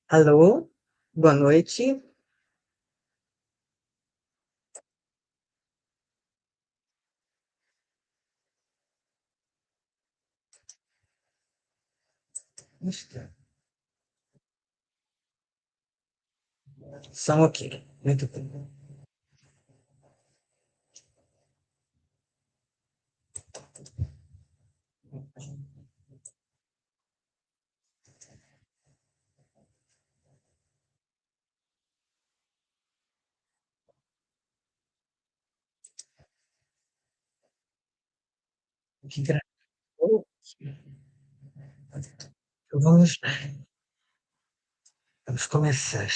Alô, boa noite. São ok, muito bem. Que gra- Oh, Vamos, vamos começar.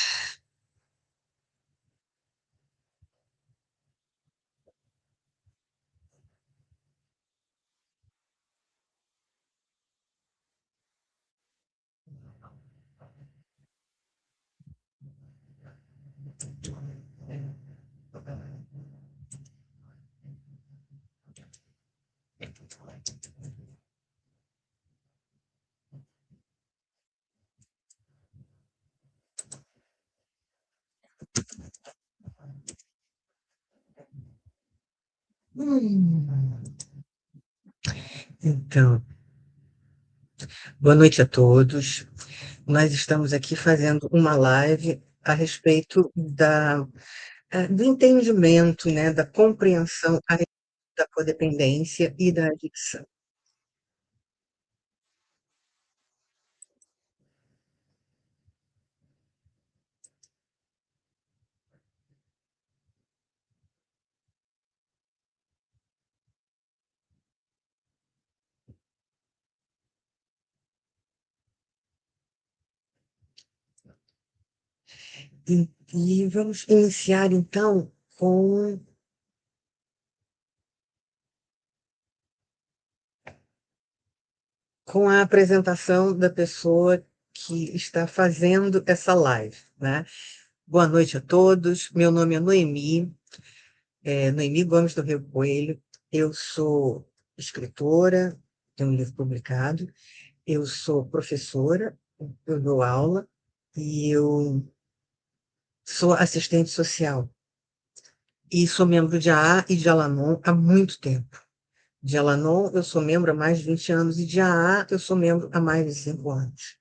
Hum, Então, boa noite a todos. Nós estamos aqui fazendo uma live a respeito do entendimento, né, da compreensão a respeito da codependência e da adicção. E vamos iniciar, então, com a apresentação da pessoa que está fazendo essa live, né? Boa noite a todos. Meu nome é Noemi, Noemi Gomes do Rio Coelho. Eu sou escritora, tenho um livro publicado. Eu sou professora, eu dou aula e eu sou assistente social. E sou membro de AA e de Alanon há muito tempo. De Alanon, eu sou membro há mais de 20 anos e de AA, eu sou membro há mais de 5 anos.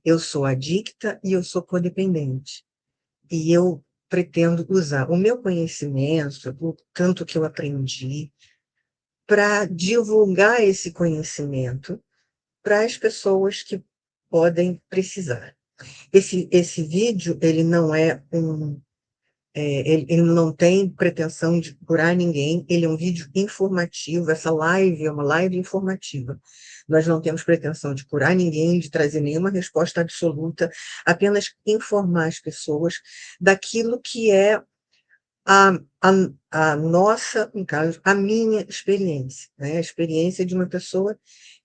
Eu sou adicta e eu sou codependente. E eu pretendo usar o meu conhecimento, o tanto que eu aprendi, para divulgar esse conhecimento para as pessoas que podem precisar. Esse vídeo, ele não é ele não tem pretensão de curar ninguém, ele é um vídeo informativo, essa live é uma live informativa. Nós não temos pretensão de curar ninguém, de trazer nenhuma resposta absoluta, apenas informar as pessoas daquilo que é a, a, a nossa, no caso, a minha experiência, né? A experiência de uma pessoa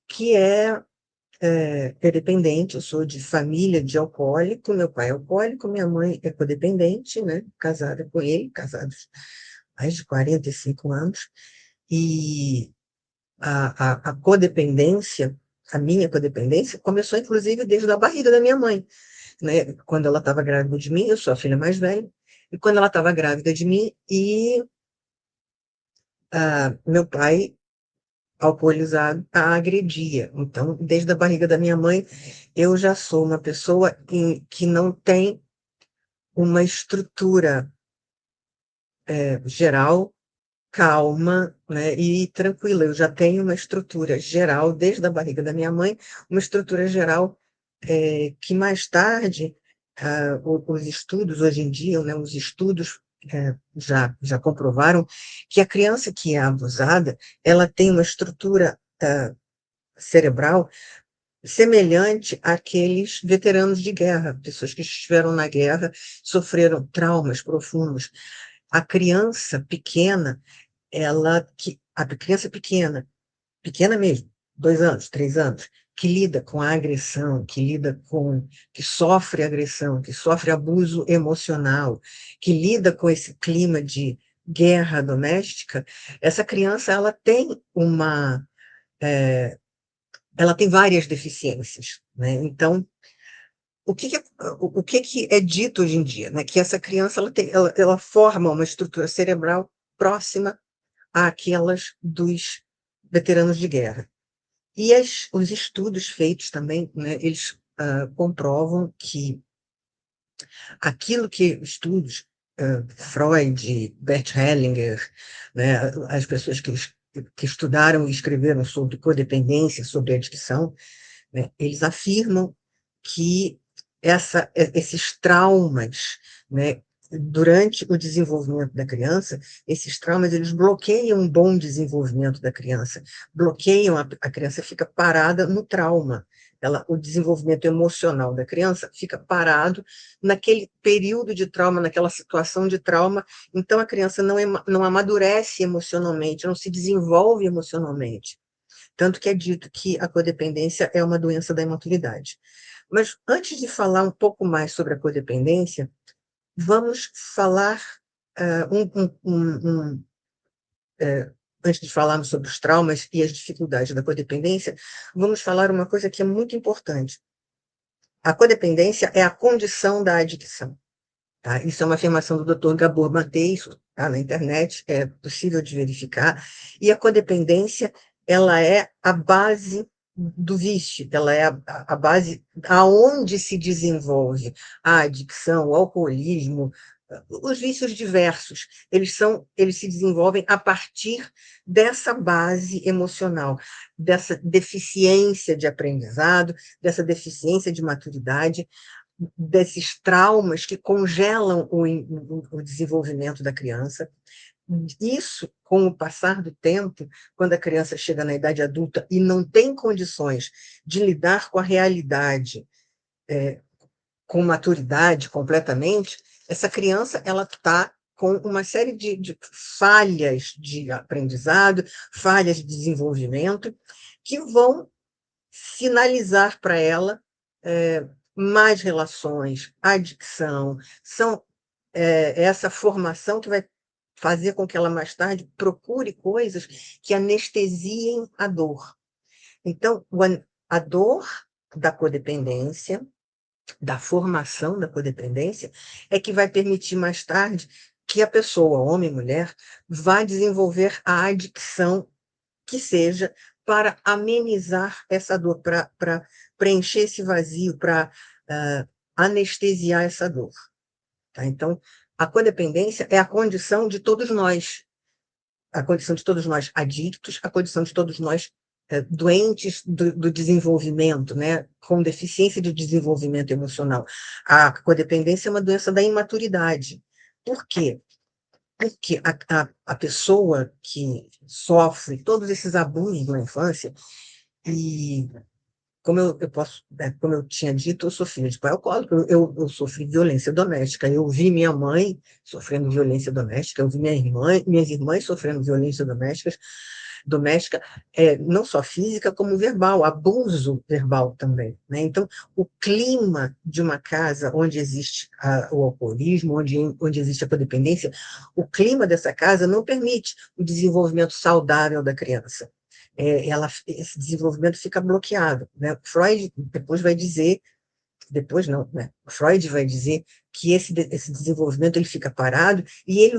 que é dependente. Eu sou de família de alcoólico, meu pai é alcoólico, minha mãe é codependente, né? Casada com ele, casados há mais de 45 anos, e a codependência, a minha codependência, começou inclusive desde a barriga da minha mãe, né? Quando ela estava grávida de mim, eu sou a filha mais velha, e quando ela estava grávida de mim, meu pai, alcoolizado, a agredia. Então, desde a barriga da minha mãe, eu já sou uma pessoa que não tem uma estrutura geral calma, né, e tranquila. Eu já tenho uma estrutura geral, desde a barriga da minha mãe, uma estrutura geral que mais tarde, os estudos hoje em dia, né, os estudos já comprovaram que a criança que é abusada, ela tem uma estrutura cerebral semelhante àqueles veteranos de guerra, pessoas que estiveram na guerra, sofreram traumas profundos. A criança pequena, a criança pequena, pequena mesmo, 2 anos, 3 anos, que lida com a agressão, que sofre agressão, que sofre abuso emocional, que lida com esse clima de guerra doméstica, essa criança ela tem várias deficiências, né? Então, o que é dito hoje em dia, né? Que essa criança ela forma uma estrutura cerebral próxima àquelas dos veteranos de guerra. E os estudos feitos também, né, eles comprovam que aquilo que estudos, Freud, Bert Hellinger, né, as pessoas que estudaram e escreveram sobre codependência, sobre adicção, né, eles afirmam que esses traumas, né, durante o desenvolvimento da criança, esses traumas eles bloqueiam um bom desenvolvimento da criança, bloqueiam a criança fica parada no trauma. O desenvolvimento emocional da criança fica parado naquele período de trauma, naquela situação de trauma, então a criança não amadurece emocionalmente, não se desenvolve emocionalmente. Tanto que é dito que a codependência é uma doença da imaturidade. Mas antes de falar um pouco mais sobre a codependência, vamos falar, antes de falarmos sobre os traumas e as dificuldades da codependência, vamos falar uma coisa que é muito importante. A codependência é a condição da adicção. Tá? Isso é uma afirmação do Dr. Gabor Maté, tá? Na internet, é possível de verificar. E a codependência, ela é a base do vício, ela é a base aonde se desenvolve a adicção, o alcoolismo, os vícios diversos. Eles se desenvolvem a partir dessa base emocional, dessa deficiência de aprendizado, dessa deficiência de maturidade, desses traumas que congelam o desenvolvimento da criança. Isso, com o passar do tempo, quando a criança chega na idade adulta e não tem condições de lidar com a realidade, com maturidade completamente, essa criança ela está com uma série de falhas de aprendizado, falhas de desenvolvimento, que vão sinalizar para ela mais relações, adicção, são essa formação que vai fazer com que ela mais tarde procure coisas que anestesiem a dor. Então, a dor da codependência, da formação da codependência, é que vai permitir mais tarde que a pessoa, homem e mulher, vá desenvolver a adicção que seja para amenizar essa dor, para preencher esse vazio, para anestesiar essa dor. Tá? Então, a codependência é a condição de todos nós, a condição de todos nós adictos, a condição de todos nós doentes do desenvolvimento, né, com deficiência de desenvolvimento emocional. A codependência é uma doença da imaturidade. Por quê? Porque a pessoa que sofre todos esses abusos na infância, e como eu tinha dito, eu sou filha de pai alcoólico, eu sofri violência doméstica, eu vi minha mãe sofrendo violência doméstica, eu vi minhas irmãs sofrendo violência doméstica, não só física, como verbal, abuso verbal também, né? Então, o clima de uma casa onde existe o alcoolismo, onde existe a codependência, o clima dessa casa não permite o desenvolvimento saudável da criança. Esse desenvolvimento fica bloqueado, né? Freud depois não, né? Freud vai dizer que esse desenvolvimento ele fica parado e ele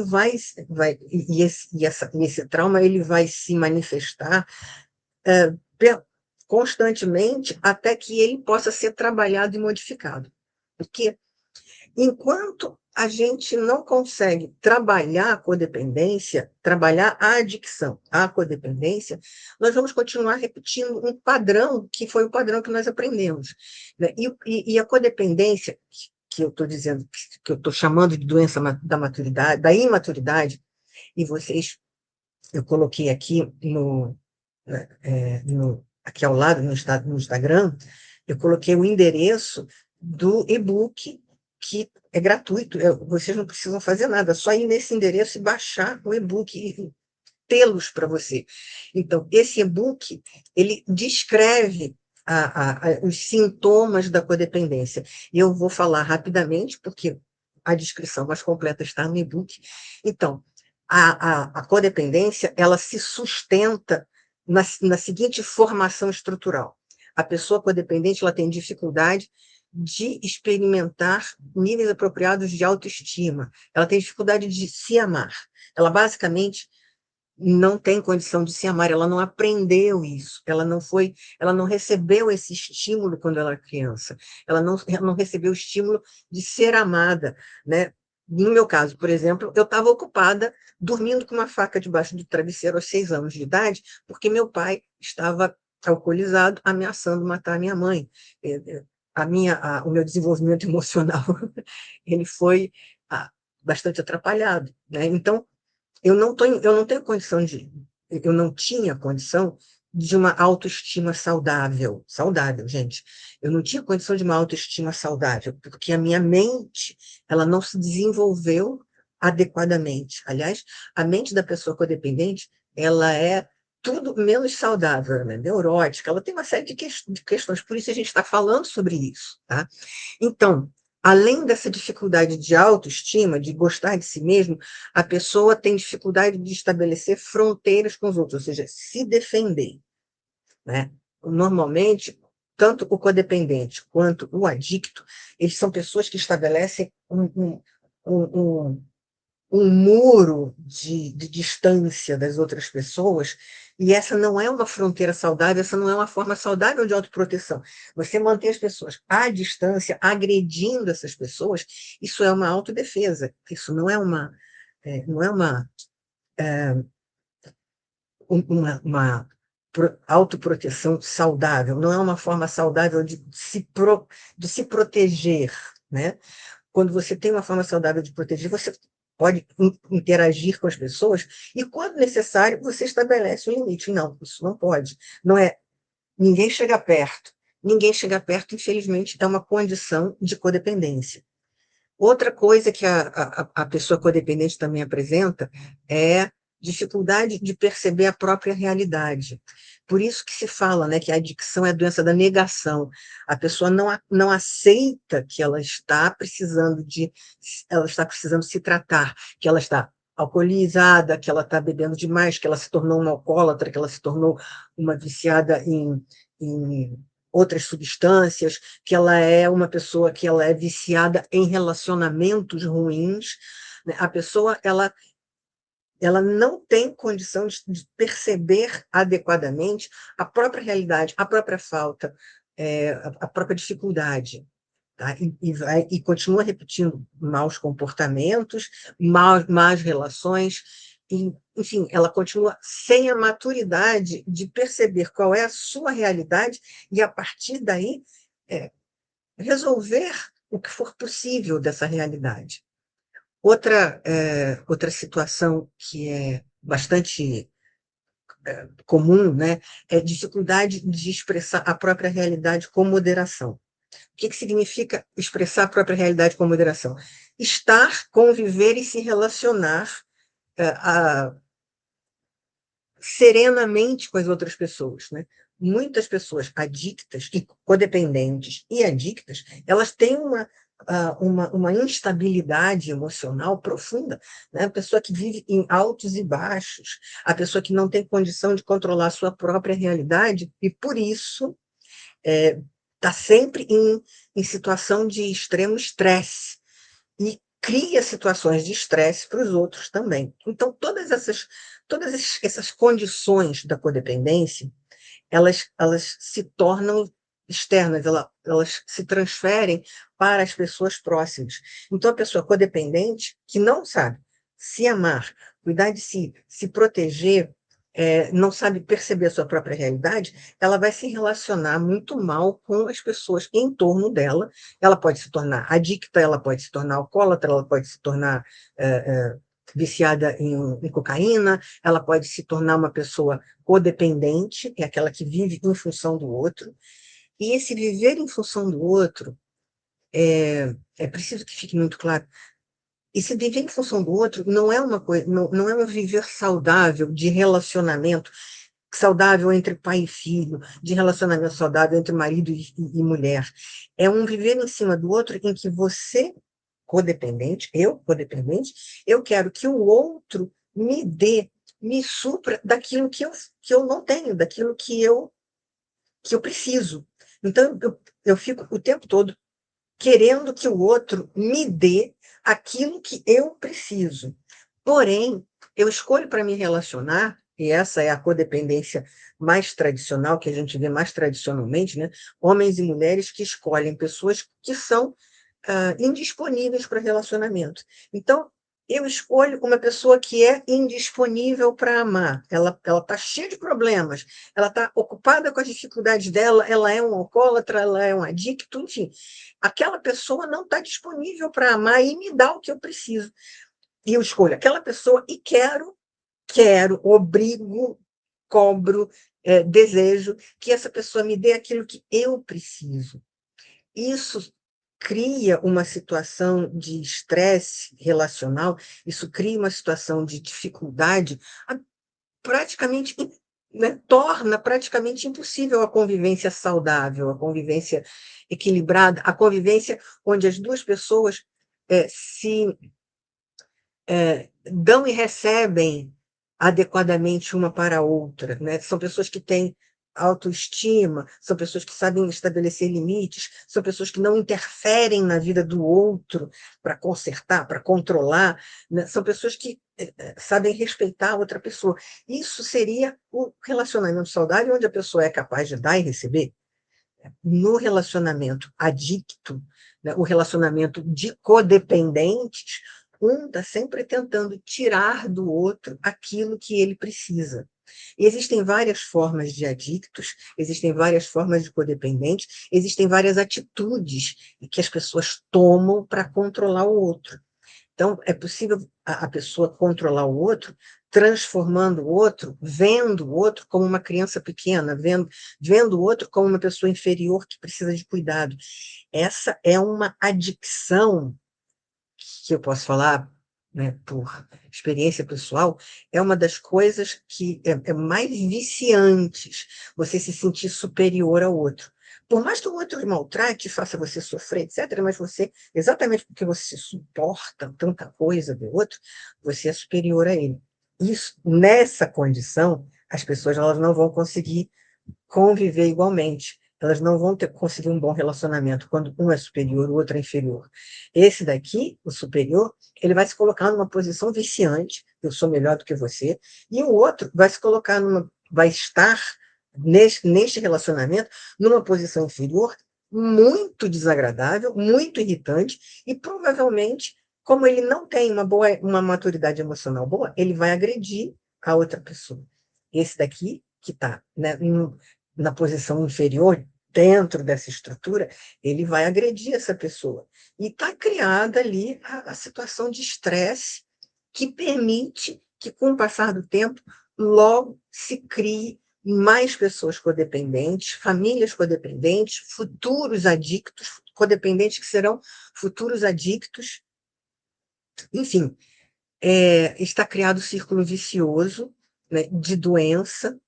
esse trauma ele vai se manifestar é, constantemente até que ele possa ser trabalhado e modificado. Porque Enquanto a gente não consegue trabalhar a codependência, trabalhar a adicção à codependência, nós vamos continuar repetindo um padrão que foi o padrão que nós aprendemos, né? E a codependência, que eu estou dizendo, que eu estou chamando de doença da maturidade, da imaturidade, e vocês, eu coloquei aqui aqui ao lado, no Instagram, eu coloquei o endereço do e-book, que é gratuito, vocês não precisam fazer nada, é só ir nesse endereço e baixar o e-book e tê-los para você. Então, esse e-book, ele descreve os sintomas da codependência. E eu vou falar rapidamente, porque a descrição mais completa está no e-book. Então, a codependência, ela se sustenta na seguinte formação estrutural. A pessoa codependente, ela tem dificuldade de experimentar níveis apropriados de autoestima. Ela tem dificuldade de se amar. Ela, basicamente, não tem condição de se amar, ela não aprendeu isso, ela não recebeu esse estímulo quando ela era criança, ela não recebeu o estímulo de ser amada, né? No meu caso, por exemplo, eu estava ocupada dormindo com uma faca debaixo do travesseiro aos 6 anos de idade, porque meu pai estava alcoolizado, ameaçando matar a minha mãe. O meu desenvolvimento emocional ele foi bastante atrapalhado, né? Então, eu não tenho condição eu não tinha condição de uma autoestima saudável, gente. Eu não tinha condição de uma autoestima saudável, porque a minha mente, ela não se desenvolveu adequadamente. Aliás, a mente da pessoa codependente, ela é tudo menos saudável, ela é neurótica, ela tem uma série de questões, por isso a gente está falando sobre isso, tá? Então, além dessa dificuldade de autoestima, de gostar de si mesmo, a pessoa tem dificuldade de estabelecer fronteiras com os outros, ou seja, se defender, né? Normalmente, tanto o codependente quanto o adicto, eles são pessoas que estabelecem um, um muro de distância das outras pessoas, e essa não é uma fronteira saudável, essa não é uma forma saudável de autoproteção. Você manter as pessoas à distância, agredindo essas pessoas, isso é uma autodefesa, isso não é não é uma autoproteção saudável, não é uma forma saudável de se proteger, né? Quando você tem uma forma saudável de proteger, você pode interagir com as pessoas e, quando necessário, você estabelece um limite. Não, isso não pode. Não é ninguém chega perto. Ninguém chega perto, infelizmente, é uma condição de codependência. Outra coisa que a pessoa codependente também apresenta é dificuldade de perceber a própria realidade. Por isso que se fala, né, que a adicção é a doença da negação. A pessoa não aceita que ela está precisando se tratar, que ela está alcoolizada, que ela está bebendo demais, que ela se tornou uma alcoólatra, que ela se tornou uma viciada em outras substâncias, que ela é uma pessoa que ela é viciada em relacionamentos ruins, né? A pessoa ela não tem condição de perceber adequadamente a própria realidade, a própria falta, a própria dificuldade. Tá? E continua repetindo maus comportamentos, más relações, e, enfim, ela continua sem a maturidade de perceber qual é a sua realidade e, a partir daí, é, resolver o que for possível dessa realidade. Outra situação que é bastante comum, né, é dificuldade de expressar a própria realidade com moderação. O que significa expressar a própria realidade com moderação? Estar, conviver e se relacionar serenamente com as outras pessoas, né? Muitas pessoas adictas e codependentes e adictas, elas têm uma instabilidade emocional profunda, né? A pessoa que vive em altos e baixos, a pessoa que não tem condição de controlar a sua própria realidade e, por isso, está sempre em situação de extremo estresse e cria situações de estresse para os outros também. Então, todas essas condições da codependência, elas se tornam externas, elas se transferem para as pessoas próximas. Então, a pessoa codependente, que não sabe se amar, cuidar de si, se proteger, não sabe perceber a sua própria realidade, ela vai se relacionar muito mal com as pessoas em torno dela. Ela pode se tornar adicta, ela pode se tornar alcoólatra, ela pode se tornar viciada em cocaína, ela pode se tornar uma pessoa codependente, é aquela que vive em função do outro. E esse viver em função do outro, é preciso que fique muito claro, esse viver em função do outro não é uma coisa, não é um viver saudável de relacionamento saudável entre pai e filho, de relacionamento saudável entre marido e mulher. É um viver em cima do outro em que você, codependente, eu quero que o outro me dê, me supra daquilo que eu não tenho, daquilo que eu preciso. Então, eu fico o tempo todo querendo que o outro me dê aquilo que eu preciso. Porém, eu escolho para me relacionar, e essa é a codependência mais tradicional, que a gente vê mais tradicionalmente, né? Homens e mulheres que escolhem pessoas que são indisponíveis para relacionamento. Então, eu escolho uma pessoa que é indisponível para amar. Ela está cheia de problemas, ela está ocupada com as dificuldades dela, ela é um alcoólatra, ela é um adicto, enfim. Aquela pessoa não está disponível para amar e me dá o que eu preciso. E eu escolho aquela pessoa e quero, obrigo, cobro, desejo que essa pessoa me dê aquilo que eu preciso. Isso cria uma situação de estresse relacional, isso cria uma situação de dificuldade, praticamente, né, torna praticamente impossível a convivência saudável, a convivência equilibrada, a convivência onde as duas pessoas se dão e recebem adequadamente uma para a outra, né? São pessoas que têm autoestima, são pessoas que sabem estabelecer limites, são pessoas que não interferem na vida do outro para consertar, para controlar, né? São pessoas que sabem respeitar a outra pessoa. Isso seria o relacionamento saudável, onde a pessoa é capaz de dar e receber. No relacionamento adicto, né, o relacionamento de codependentes, um está sempre tentando tirar do outro aquilo que ele precisa. E existem várias formas de adictos, existem várias formas de codependentes, existem várias atitudes que as pessoas tomam para controlar o outro. Então, é possível a pessoa controlar o outro, transformando o outro, vendo o outro como uma criança pequena, vendo o outro como uma pessoa inferior que precisa de cuidado. Essa é uma adicção que eu posso falar, né, por experiência pessoal, é uma das coisas que é mais viciantes, você se sentir superior ao outro. Por mais que o outro lhe maltrate, faça você sofrer, etc., mas você, exatamente porque você suporta tanta coisa do outro, você é superior a ele. Isso, nessa condição, as pessoas elas não vão conseguir conviver igualmente. Elas não vão conseguir um bom relacionamento quando um é superior, o outro é inferior. Esse daqui, o superior, ele vai se colocar numa posição viciante, eu sou melhor do que você, e o outro vai estar neste relacionamento numa posição inferior, muito desagradável, muito irritante, e provavelmente, como ele não tem uma maturidade emocional boa, ele vai agredir a outra pessoa. Esse daqui, que está, né, na posição inferior, dentro dessa estrutura, ele vai agredir essa pessoa. E está criada ali a situação de estresse que permite que, com o passar do tempo, logo se crie mais pessoas codependentes, famílias codependentes, futuros adictos, codependentes que serão futuros adictos. Enfim, está criado um círculo vicioso, né, de doença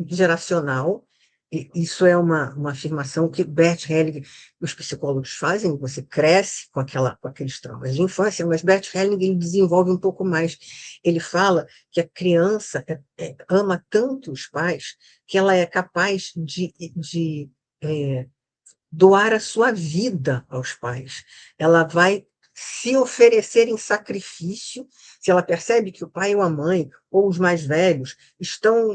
geracional. E isso é uma afirmação que Bert Hellinger, os psicólogos fazem, você cresce com aqueles traumas de infância, mas Bert Hellinger ele desenvolve um pouco mais. Ele fala que a criança ama tanto os pais que ela é capaz de doar a sua vida aos pais. Ela vai se oferecer em sacrifício, se ela percebe que o pai ou a mãe, ou os mais velhos, estão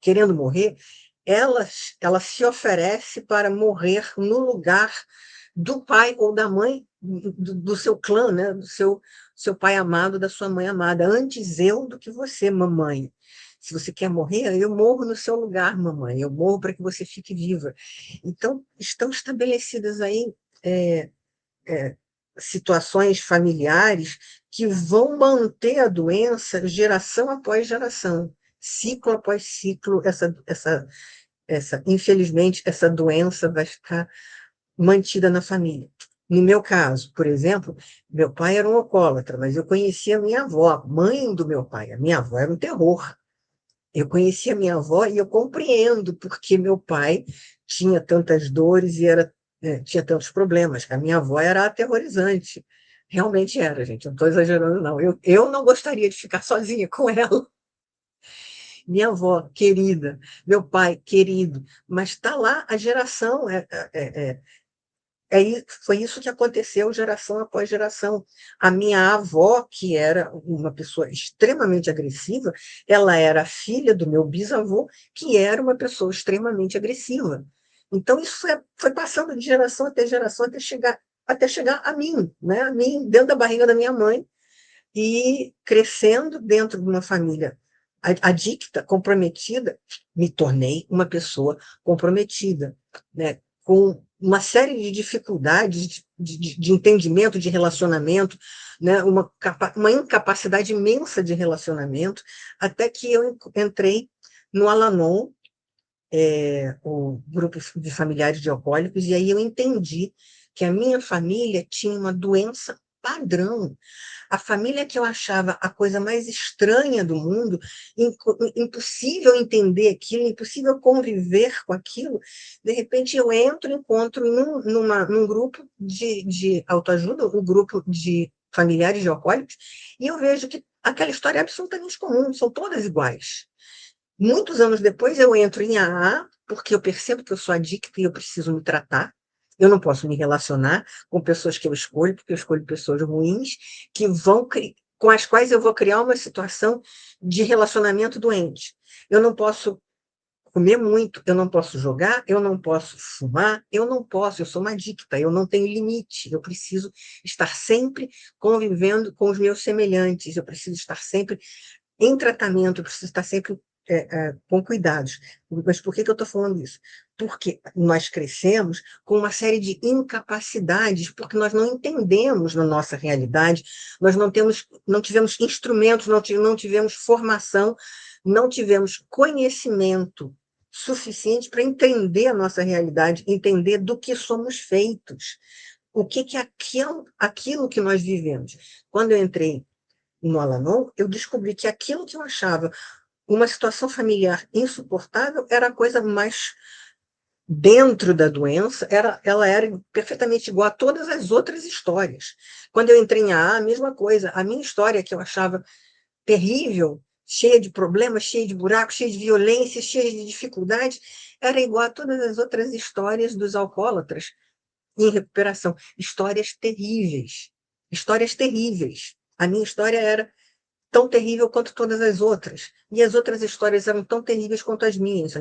querendo morrer, ela se oferece para morrer no lugar do pai ou da mãe do seu clã, né? Do seu pai amado, da sua mãe amada. Antes eu do que você, mamãe. Se você quer morrer, eu morro no seu lugar, mamãe. Eu morro para que você fique viva. Então, estão estabelecidas aí é, é, situações familiares que vão manter a doença geração após geração, ciclo após ciclo, infelizmente, essa doença vai ficar mantida na família. No meu caso, por exemplo, meu pai era um alcoólatra, mas eu conhecia a minha avó, mãe do meu pai. A minha avó era um terror. Eu conhecia a minha avó e eu compreendo porque meu pai tinha tantas dores e tinha tantos problemas. A minha avó era aterrorizante. Realmente era, gente. Não estou exagerando, não. Eu não gostaria de ficar sozinha com ela. Minha avó, querida, meu pai, querido, mas está lá a geração. Foi isso que aconteceu geração após geração. A minha avó, que era uma pessoa extremamente agressiva, ela era filha do meu bisavô, que era uma pessoa extremamente agressiva. Então, isso foi passando de geração até chegar a mim, né? A mim, dentro da barriga da minha mãe, e crescendo dentro de uma família adicta, comprometida, me tornei uma pessoa comprometida, né? Com uma série de dificuldades de entendimento, de relacionamento, né? Uma incapacidade imensa de relacionamento, até que eu entrei no Al-Anon, o grupo de familiares de alcoólicos, e aí eu entendi que a minha família tinha uma doença padrão. A família que eu achava a coisa mais estranha do mundo, impossível entender aquilo, impossível conviver com aquilo, de repente eu encontro num grupo de autoajuda, um grupo de familiares de alcoólicos, e eu vejo que aquela história é absolutamente comum, são todas iguais. Muitos anos depois eu entro em AA, porque eu percebo que eu sou adicta e eu preciso me tratar. Eu não posso me relacionar com pessoas que eu escolho, porque eu escolho pessoas ruins, com as quais eu vou criar uma situação de relacionamento doente. Eu não posso comer muito, eu não posso jogar, eu não posso fumar, eu sou uma adicta, eu não tenho limite, eu preciso estar sempre convivendo com os meus semelhantes, eu preciso estar sempre em tratamento, eu preciso estar sempre com cuidados. Mas por que eu estou falando isso? Porque nós crescemos com uma série de incapacidades, porque nós não entendemos na nossa realidade, nós não tivemos instrumentos, não tivemos formação, não tivemos conhecimento suficiente para entender a nossa realidade, entender do que somos feitos, o que é aquilo que nós vivemos. Quando eu entrei no Al-Anon, eu descobri que aquilo que eu achava uma situação familiar insuportável era a coisa mais dentro da doença, ela era perfeitamente igual a todas as outras histórias. Quando eu entrei em AA, a mesma coisa. A minha história, que eu achava terrível, cheia de problemas, cheia de buracos, cheia de violência, cheia de dificuldades, era igual a todas as outras histórias dos alcoólatras em recuperação. Histórias terríveis. Histórias terríveis. A minha história era tão terrível quanto todas as outras. E as outras histórias eram tão terríveis quanto as minhas.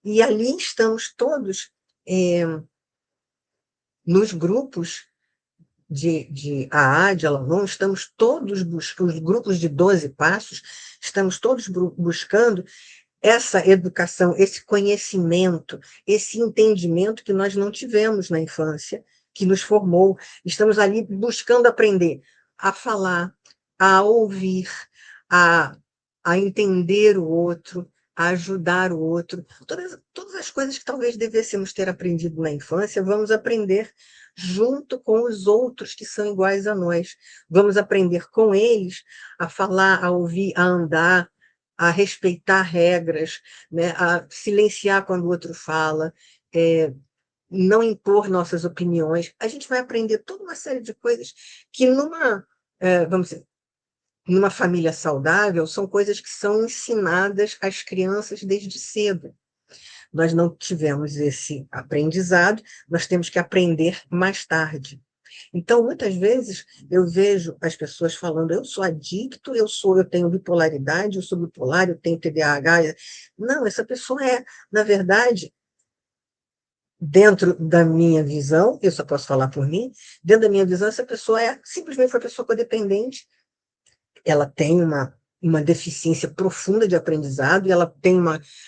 E ali estamos todos nos grupos de AA, de Al-Anon, estamos todos buscando, os grupos de 12 passos, estamos todos buscando essa educação, esse conhecimento, esse entendimento que nós não tivemos na infância, que nos formou. Estamos ali buscando aprender a falar, a ouvir, a, a entender o outro, a ajudar o outro. Todas as coisas que talvez devêssemos ter aprendido na infância, vamos aprender junto com os outros que são iguais a nós. Vamos aprender com eles a falar, a ouvir, a andar, a respeitar regras, né? A silenciar quando o outro fala, não impor nossas opiniões. A gente vai aprender toda uma série de coisas que vamos dizer, numa família saudável, são coisas que são ensinadas às crianças desde cedo. Nós não tivemos esse aprendizado, nós temos que aprender mais tarde. Então, muitas vezes, eu vejo as pessoas falando, eu sou adicto, eu tenho bipolaridade, eu sou bipolar, eu tenho TDAH. Não, essa pessoa na verdade, dentro da minha visão, eu só posso falar por mim, dentro da minha visão, essa pessoa simplesmente uma pessoa codependente, ela tem uma deficiência profunda de aprendizado, e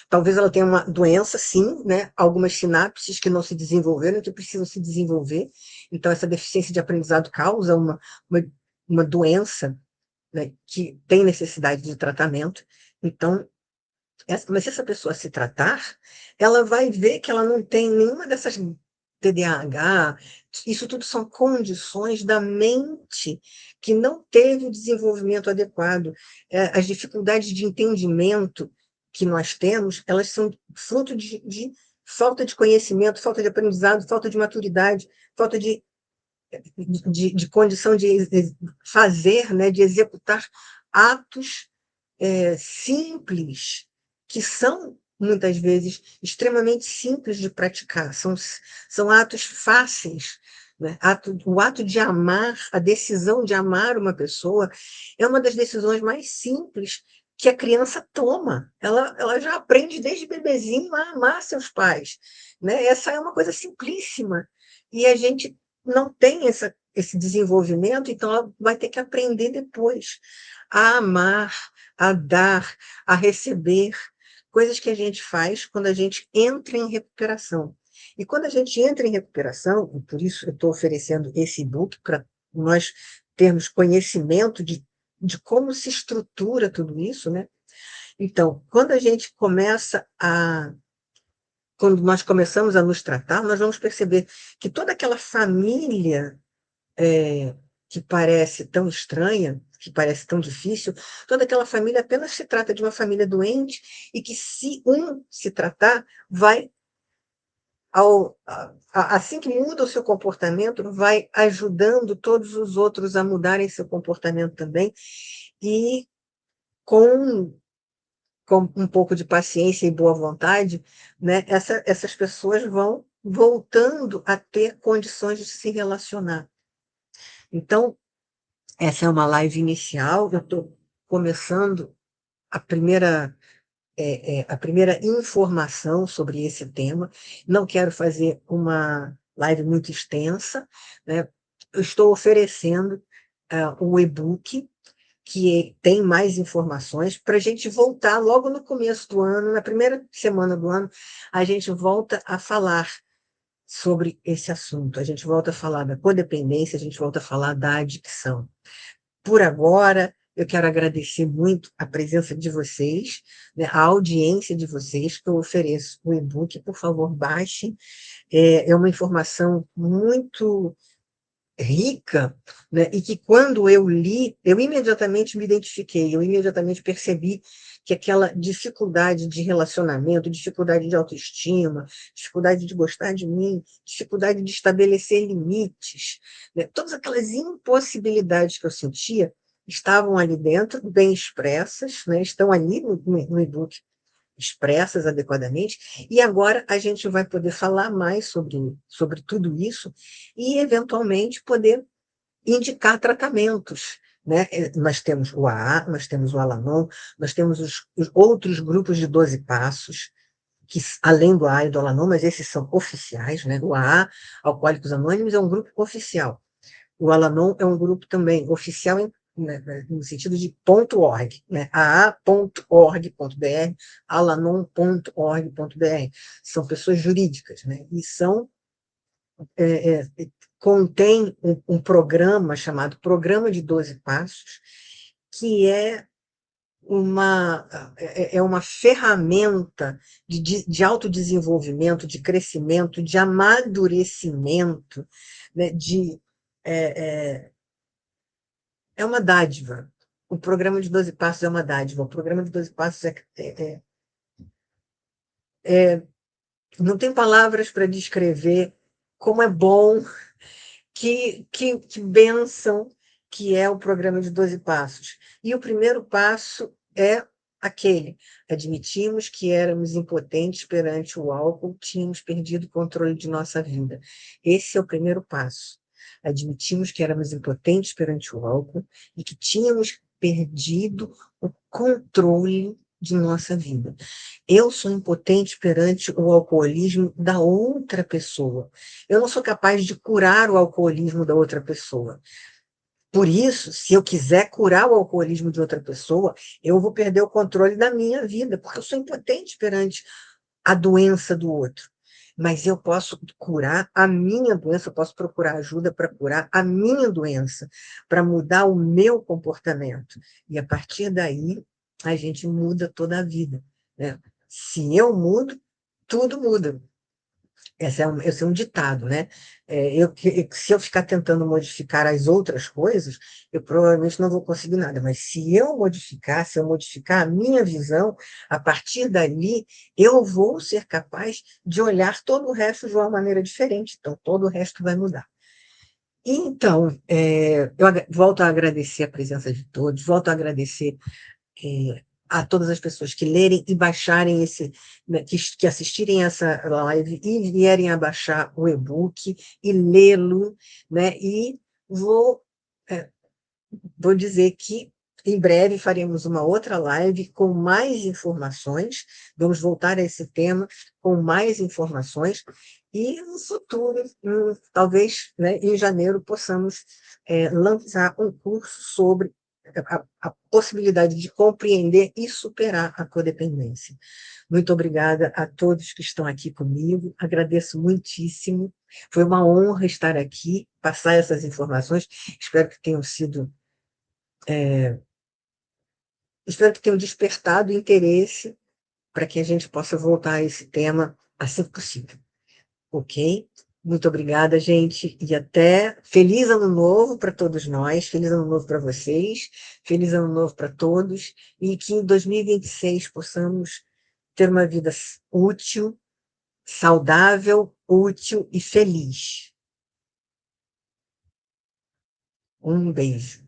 talvez ela tenha uma doença, sim, né? Algumas sinapses que não se desenvolveram, que precisam se desenvolver. Então, essa deficiência de aprendizado causa uma, uma doença, né, que tem necessidade de tratamento. Então, mas se essa pessoa se tratar, ela vai ver que ela não tem nenhuma dessas TDAH. Isso tudo são condições da mente que não teve o desenvolvimento adequado. As dificuldades de entendimento que nós temos, elas são fruto de falta de conhecimento, falta de aprendizado, falta de maturidade, falta de condição de fazer, né, de executar atos simples, que são, muitas vezes, extremamente simples de praticar, são atos fáceis. Né? O ato de amar, a decisão de amar uma pessoa, é uma das decisões mais simples que a criança toma. Ela já aprende desde bebezinho a amar seus pais. Né? Essa é uma coisa simplíssima. E a gente não tem esse desenvolvimento, então ela vai ter que aprender depois a amar, a dar, a receber, coisas que a gente faz quando a gente entra em recuperação. E quando a gente entra em recuperação, e por isso eu estou oferecendo esse e-book para nós termos conhecimento de como se estrutura tudo isso, né? Então, quando nós começamos a nos tratar, nós vamos perceber que toda aquela família que parece tão estranha, que parece tão difícil, toda aquela família apenas se trata de uma família doente, e que, se um se tratar, vai, assim que muda o seu comportamento, vai ajudando todos os outros a mudarem seu comportamento também, e com, com um pouco de paciência e boa vontade, né, essas pessoas vão voltando a ter condições de se relacionar. Então, essa é uma live inicial, eu estou começando a primeira, a primeira informação sobre esse tema. Não quero fazer uma live muito extensa, né? Eu estou oferecendo o e-book, que tem mais informações, para a gente voltar logo no começo do ano, na primeira semana do ano, a gente volta a falar sobre esse assunto, a gente volta a falar da codependência, a gente volta a falar da adicção. Por agora, eu quero agradecer muito a presença de vocês, né, a audiência de vocês, que eu ofereço o e-book. Por favor, baixem. É uma informação muito rica, né, e que, quando eu li, eu imediatamente me identifiquei, eu imediatamente percebi que aquela dificuldade de relacionamento, dificuldade de autoestima, dificuldade de gostar de mim, dificuldade de estabelecer limites, né, todas aquelas impossibilidades que eu sentia estavam ali dentro, bem expressas, né, estão ali no e-book, expressas adequadamente, e agora a gente vai poder falar mais sobre tudo isso, e, eventualmente, poder indicar tratamentos. Né? Nós temos o AA, nós temos o Al-Anon, nós temos os outros grupos de 12 passos, que, além do AA e do Al-Anon, mas esses são oficiais. Né? O AA, Alcoólicos Anônimos, é um grupo oficial. O Al-Anon é um grupo também oficial, no sentido de .org, né? aa.org.br, alanon.org.br. São pessoas jurídicas, né? E contém um programa chamado Programa de 12 Passos, que é uma ferramenta de autodesenvolvimento, de crescimento, de amadurecimento, né? É uma dádiva. O programa de 12 Passos é uma dádiva. O programa de 12 Passos não tem palavras para descrever como é bom, que bênção que é o programa de 12 Passos. E o primeiro passo é aquele: admitimos que éramos impotentes perante o álcool, tínhamos perdido o controle de nossa vida. Esse é o primeiro passo. admitimos que éramos impotentes perante o álcool e que tínhamos perdido o controle de nossa vida. Eu sou impotente perante o alcoolismo da outra pessoa. Eu não sou capaz de curar o alcoolismo da outra pessoa. Por isso, se eu quiser curar o alcoolismo de outra pessoa, eu vou perder o controle da minha vida, porque eu sou impotente perante a doença do outro. Mas eu posso curar a minha doença, eu posso procurar ajuda para curar a minha doença, para mudar o meu comportamento. E a partir daí, a gente muda toda a vida, né? Se eu mudo, tudo muda. Esse é um ditado, né? Se eu ficar tentando modificar as outras coisas, eu provavelmente não vou conseguir nada. Mas se eu modificar a minha visão, a partir dali, eu vou ser capaz de olhar todo o resto de uma maneira diferente. Então, todo o resto vai mudar. Então, volto a agradecer a presença de todos, volto a agradecer a todas as pessoas que lerem e baixarem né, que assistirem essa live e vierem a baixar o e-book e lê-lo, né? E vou, é, vou dizer que em breve faremos uma outra live com mais informações, vamos voltar a esse tema com mais informações, e no futuro, talvez, né, em janeiro, possamos lançar um curso sobre a possibilidade de compreender e superar a codependência. Muito obrigada a todos que estão aqui comigo, agradeço muitíssimo, foi uma honra estar aqui, passar essas informações, espero que tenham sido espero que tenham despertado interesse para que a gente possa voltar a esse tema assim que possível. Ok? Muito obrigada, gente, e até feliz ano novo para todos nós, feliz ano novo para vocês, feliz ano novo para todos, e que em 2026 possamos ter uma vida útil, saudável, útil e feliz. Um beijo.